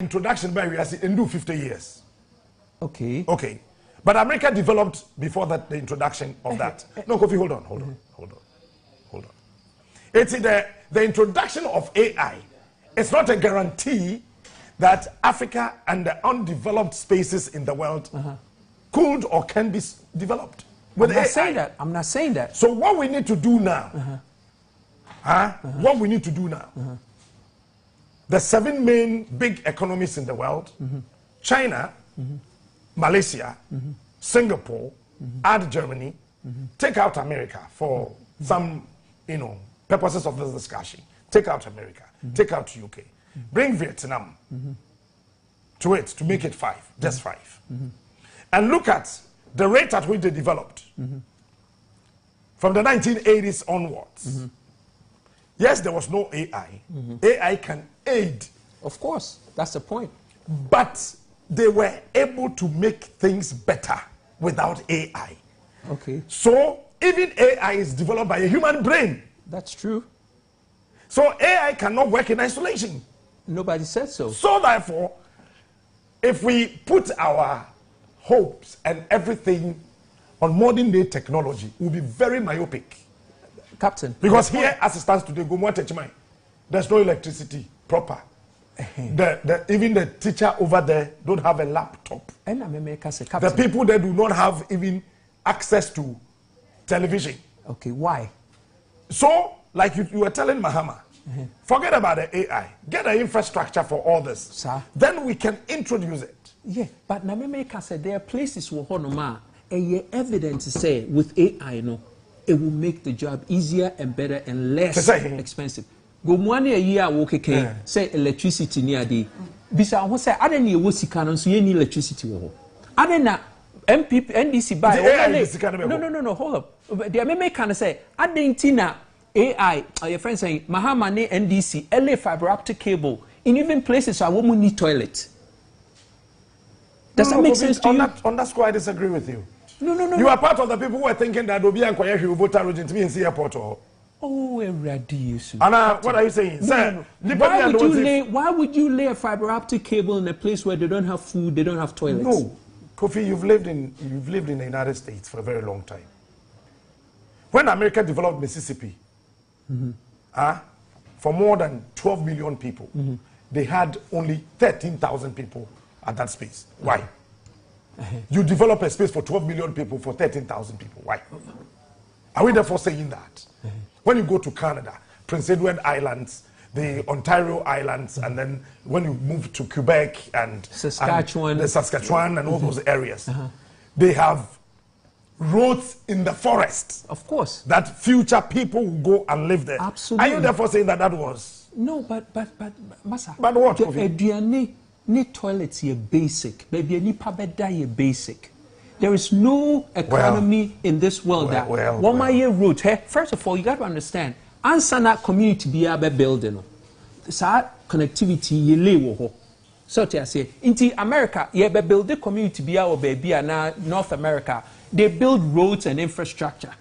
introduction by we are in do 50 years. Okay. Okay. But America developed before that the introduction of that. No, Kofi, hold on. It's the introduction of AI. It's not a guarantee that Africa and the undeveloped spaces in the world could or can be developed with AI. I'm not saying that. So what we need to do now, what we need to do now, the 7 main big economies in the world, China, Malaysia, Singapore, add Germany, take out America for some, purposes of this discussion. Take out America, take out UK, bring Vietnam to it to make it 5, just 5. And look at the rate at which they developed from the 1980s onwards. Yes, there was no AI. AI can aid. Of course, that's the point. But they were able to make things better without AI. Okay. So even AI is developed by a human brain. That's true. So AI cannot work in isolation. Nobody said so. So therefore, if we put our hopes and everything on modern day technology, we'll be very myopic. Captain. Because here, as it stands today, there's no electricity proper. Even the teacher over there don't have a laptop. The people there do not have even access to television. Okay, why? So, like you were telling Mahama, forget about the AI. Get the infrastructure for all this. Sir? Then we can introduce it. Yeah, but Namemeka said there are places where Honoma, evidence to say with AI, it will make the job easier and better and less expensive. Go one year walk say electricity near the bisa who say I don't need wosika so you need electricity wo. I don't know MPP NDC buy no hold up. The Meme can say I didn't na AI your friend saying Mahama ne NDC LA fiber optic cable in even places where women need toilet. Does that make sense to you? On that score I disagree with you. No. You are part of the people who are thinking that Obi and Kwaye will vote to be in the airport. Oh, radius. Anna, what are you saying? No. Why would you lay a fiber optic cable in a place where they don't have food, they don't have toilets? No, Kofi, you've lived in the United States for a very long time. When America developed Mississippi, for more than 12 million people, they had only 13,000 people at that space. Why? You develop a space for 12 million people for 13,000 people. Why? Are we therefore saying that? When you go to Canada, Prince Edward Islands, the Ontario Islands, and then when you move to Quebec and Saskatchewan and all those areas, they have roads in the forest. Of course. That future people will go and live there. Absolutely. Are you therefore saying that was? No, but Masa. But what? Ni toilets are basic. Baby, any pabeda are basic. There is no economy in this world that one year road. Hey, first of all, you got to understand. Answer that community be able building. So connectivity ye lay wo. So I say, in America, you be build the community be able baby na North America. They build roads and infrastructure.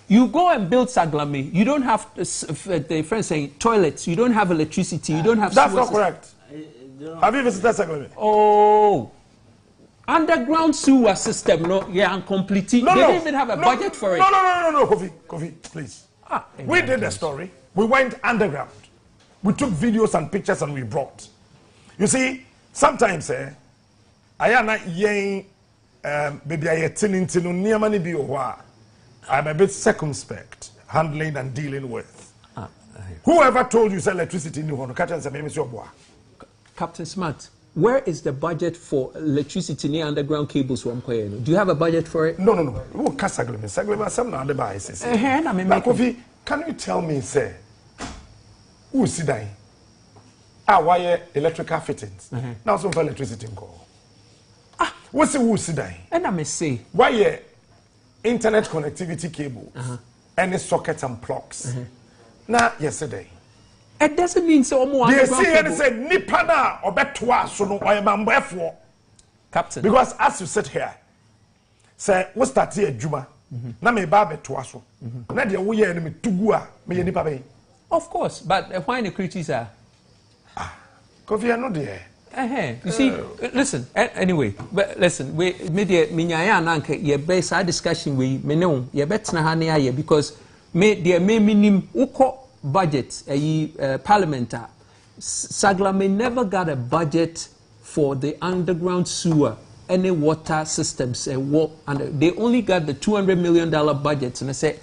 You go and build Saglame. You don't have the friends saying toilets. You don't have electricity. You don't have. That's not correct. Have you visited Saglame? Oh. Underground sewer system, incomplete. They didn't even have a budget for it. No, Kofi, please. We did the story. We went underground. We took videos and pictures and we brought. You see, sometimes, I am not I'm a bit circumspect handling and dealing with. Whoever told you electricity in the Captain Smart. Where is the budget for electricity near underground cables from Koyeno? Do you have a budget for it? No. Kofi, can you tell me, sir, who is Sidai? Why electrical fittings? Now some for electricity go. What's the who Sidai? And I may say, why internet connectivity cables, any sockets and plugs? Now yesterday. It doesn't mean so more. They see and say Nipana or Betwa so no I am for Captain. Because as you sit here, say what's that here Juma? Na me ba Betwa so. Na de wo ye me tugua me nipa be. Of course, but why the critics are? Kofi no there. You see, listen. Anyway, but listen. We media minyaya nanke ye base our discussion we me know ye better na hane because me there me minim uko budget parliament. Sagla may never got a budget for the underground sewer, any water systems, and they only got the $200 million budget. And I say,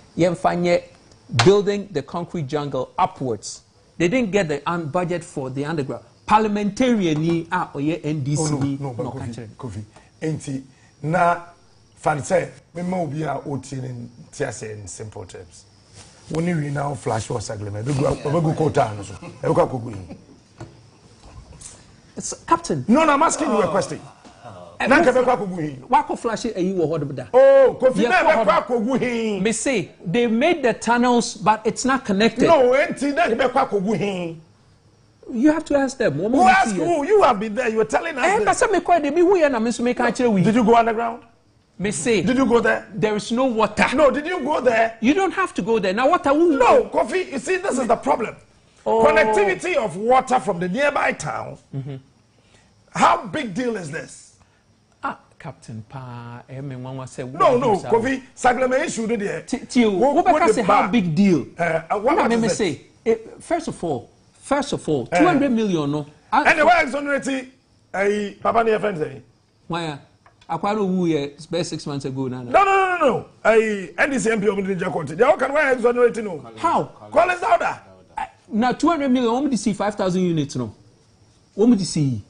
building the concrete jungle upwards. They didn't get the budget for the underground. Parliamentarian or NDC. No, Kofi. Ain't na fan say me mo be a OT in simple terms. When you now flash was agreement, we go quota no so. Captain. No, I'm asking you a question. Wako flash it you were Oh, Kofi me say they made the tunnels, but it's not connected. No, you have to ask them. Who asked who? You have been there. You were telling us. Did you go underground? Me say. Did you go there? There is no water. No, did you go there? You don't have to go there. Now water will. No, Kofi. You see, this is the problem. Connectivity of water from the nearby town. How big deal is this? Captain Pa, no, Kofi. Sagleme issue there. What say how big deal? What me say? First of all, 200 million no. Anyway, exonerating Papa near friends say. Why? Akwaro wu ye 6 months ago now. No. NDC MP of the Court. They all can wear exonerating no. How? Call us louder. Now 200 million, what would you see 5,000 units no? What would you see?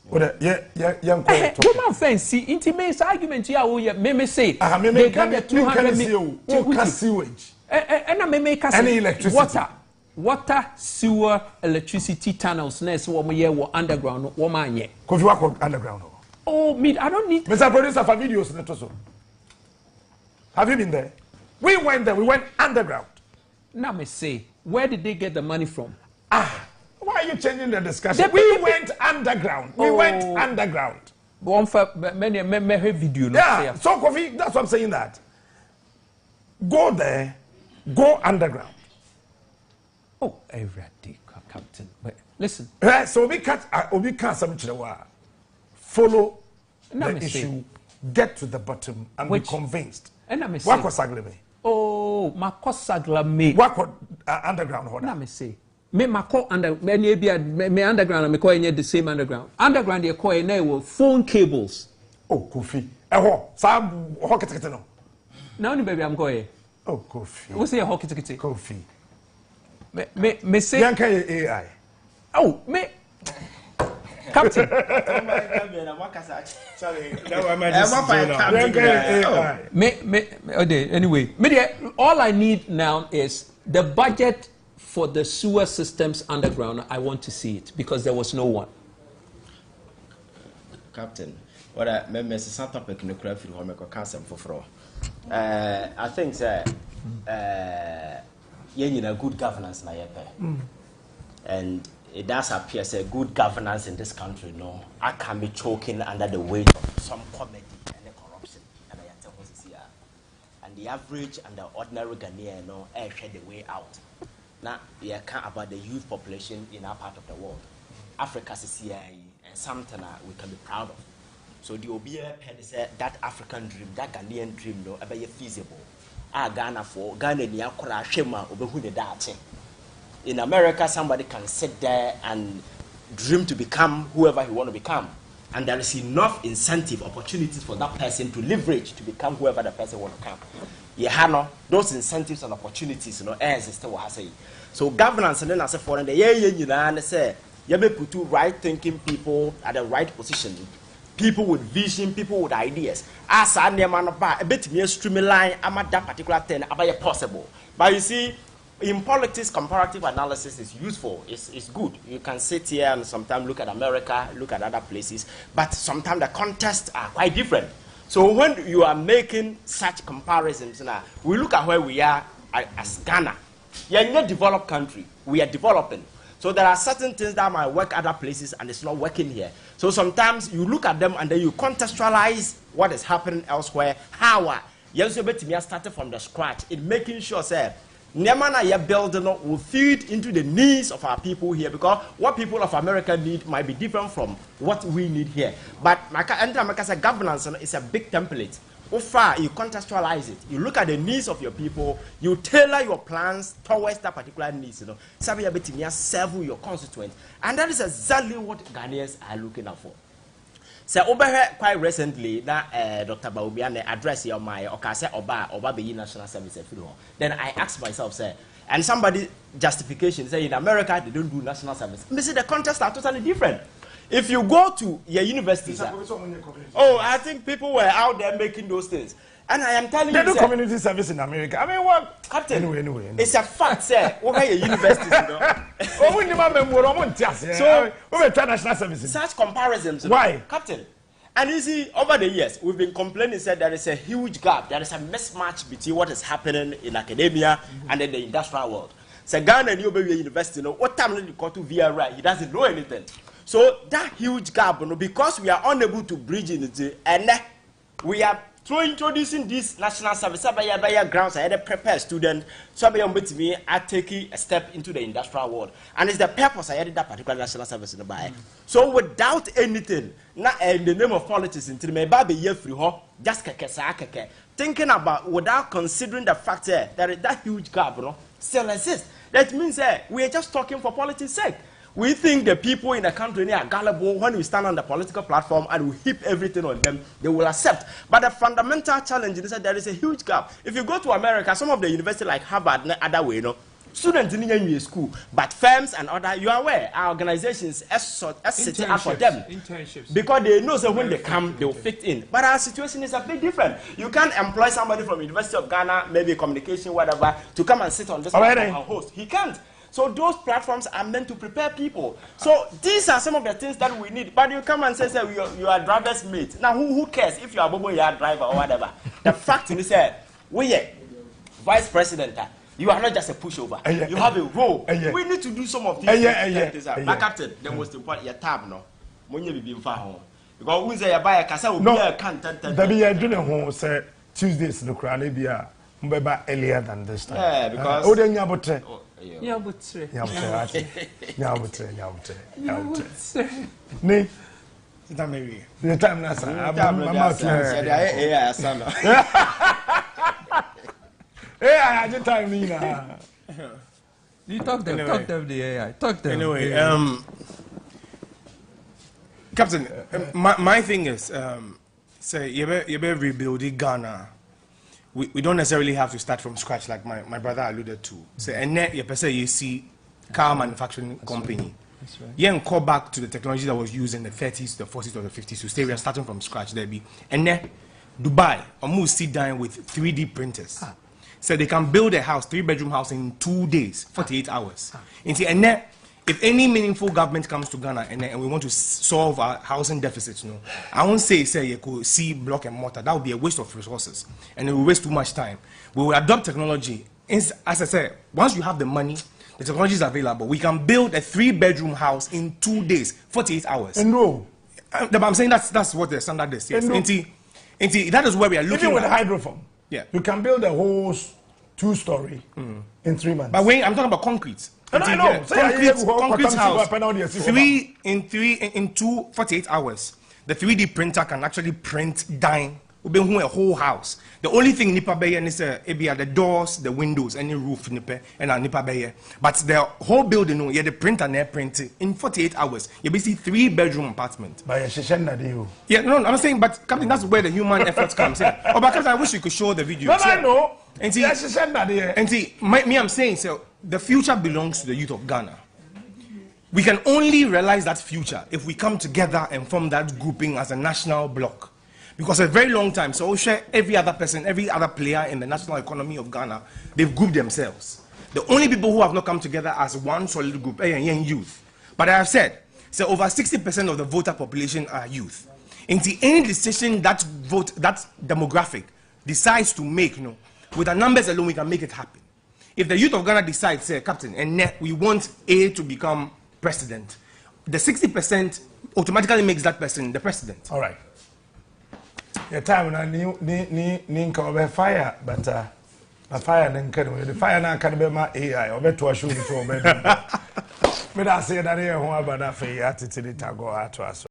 Woman fancy intimate argument here me say they got the 200 million sewage and I may make us any electricity water sewer electricity tunnels next one year underground woman ye Kofi work underground. Oh me I don't need Mr. Producer for videos net also. Have you been there? We went there, we went underground. Now me say where did they get the money from? Why are you changing the discussion? We went underground. We went underground. One for many video. Yeah. So Kofi, that's what I'm saying. That go there, go underground. Oh, every day, Captain. But listen. So we can't follow the issue, get to the bottom, and be convinced. And I say, what was Sagleme? Oh, my Sagleme. What was underground? Let me say. Me call under me underground me call the same underground. Underground they call now phone cables. Oh, Kofi. Sam hockey no. Now ni baby I'm going. Oh, Kofi. What's your hockey ticket? Kofi. Me say Yanka AI. Oh, me Captain. Anyway, all I need now is the budget for the sewer systems underground. I want to see it because there was no one. Captain, what I remember is some topic in the craft for home cancer for I think that you know good governance na and it does appear as a good governance in this country. No, I can be choking under the weight of some comedy and corruption and the average and the ordinary Ghanaian no share the way out. Now, we can't about the youth population in our part of the world. Africa is here and something we can be proud of. So the OBA said that African dream, that Ghanaian dream, no, about feasible. Ghana for Ghana, Niakora, Shema, Obehude that. In America, somebody can sit there and dream to become whoever he want to become. And there is enough incentive, opportunities for that person to leverage to become whoever the person want to become. Those incentives and opportunities, exist. So governance and then as a foreign, they say, you may put two right-thinking people at the right position, people with vision, people with ideas. As I name a bit more streamline, I'm at that particular thing about possible. But you see, in politics, comparative analysis is useful. It's good. You can sit here and sometimes look at America, look at other places, but sometimes the contexts are quite different. So when you are making such comparisons, now we look at where we are as Ghana. We are in a developed country. We are developing. So there are certain things that might work other places and it's not working here. So sometimes you look at them and then you contextualize what is happening elsewhere. How you started from the scratch in making sure, say, Niamana ya building will feed into the needs of our people here, because what people of America need might be different from what we need here. But America's governance is a big template. How far you contextualize it, you look at the needs of your people, you tailor your plans towards that particular needs. Serve your constituents, and that is exactly what Ghanaians are looking out for. So over here quite recently, that Dr. Bawumia address your my say Oba be national service. Then I asked myself, say, and somebody justification say in America they don't do national service. Me say the context are totally different. If you go to your universities, I think people were out there making those things. And I am telling you, they do community service in America. I mean, what? Captain, anyway. It's a fact, sir. Over your universities, So, we try national services. Such comparisons. Why? Captain. And you see, over the years, we've been complaining, said there is a huge gap. There is a mismatch between what is happening in academia and in the industrial world. So, Ghana and University, what time did you go to VRI? He doesn't know anything. So, that huge gap, because we are unable to bridge it, and we are introducing this national service, grounds, I had to prepare students, so I take a step into the industrial world. And it's the purpose I added that particular national service in the buy. So without anything, not in the name of politics, until my baby year free just thinking about without considering the fact that that huge gap still exists. That means we are just talking for politics' sake. We think the people in the country are gullible. When we stand on the political platform and we heap everything on them, they will accept. But the fundamental challenge is that there is a huge gap. If you go to America, some of the universities like Harvard and other way, students in your school, but firms and other, you are aware, our organizations are setting up for them. Because they know that when they come, they will fit in. But our situation is a bit different. You can't employ somebody from University of Ghana, maybe communication, whatever, to come and sit on this platform and host. He can't. So those platforms are meant to prepare people. So these are some of the things that we need. But you come and say you are driver's mate. Now who cares if you are Aboboyaa driver or whatever? The fact is that we are vice president. You are not just a pushover. You have a role. We need to do some of these things. But Captain, the most important, your tab no. When you be far home. Because we say you buy a casa, we can't. There be a dinner home say Tuesdays no crowd be earlier than this time. Yeah, because Ne. The time I just time me now. You talk them the AI. Talk them. Anyway, Captain, my thing is, say you better rebuild Ghana. We don't necessarily have to start from scratch, like my brother alluded to. So, and then you see car manufacturing company. That's right. You can call back to the technology that was used in the 30s, the 40s, or the 50s. To say we are starting from scratch, there be. And then Dubai almost sit down with 3D printers. So they can build a house, 3-bedroom house in 2 days, 48 hours. And then if any meaningful government comes to Ghana and we want to solve our housing deficits, I won't say you could see block and mortar. That would be a waste of resources and it will waste too much time. We will adopt technology. As I said, once you have the money, the technology is available. We can build a 3-bedroom house in 2 days, 48 hours. And I'm saying that's what the standard is. Yes. That is where we are looking. Even with the hydroform, you can build a whole 2-story in 3 months. But when I'm talking about concrete. And I know. Concrete house. 48 hours. The 3D printer can actually print down a whole house. The only thing nipa beye is the doors, the windows, any roof nipa and nipa beye. But the whole building, the printer and print in 48 hours. You basically 3-bedroom apartment. Yeah, no, I'm saying, but Captain, that's where the human effort comes. Yeah. Oh, but Captain, I wish you could show the video. No, I know. And see, I'm saying, so the future belongs to the youth of Ghana. We can only realize that future if we come together and form that grouping as a national bloc. Because a very long time, so every other person, every other player in the national economy of Ghana, they've grouped themselves. The only people who have not come together as one solid group are young youth. But I have said, so over 60% of the voter population are youth. And any decision that demographic decides to make, with the numbers alone, we can make it happen. If the youth of Ghana decides, say, Captain, and we want A to become president, the 60% automatically makes that person the president. All right. Your time na ni fire, but The fire then can the fire now can be my AI or better show it to me. But I say that here, who about that for you attitude to go out to us.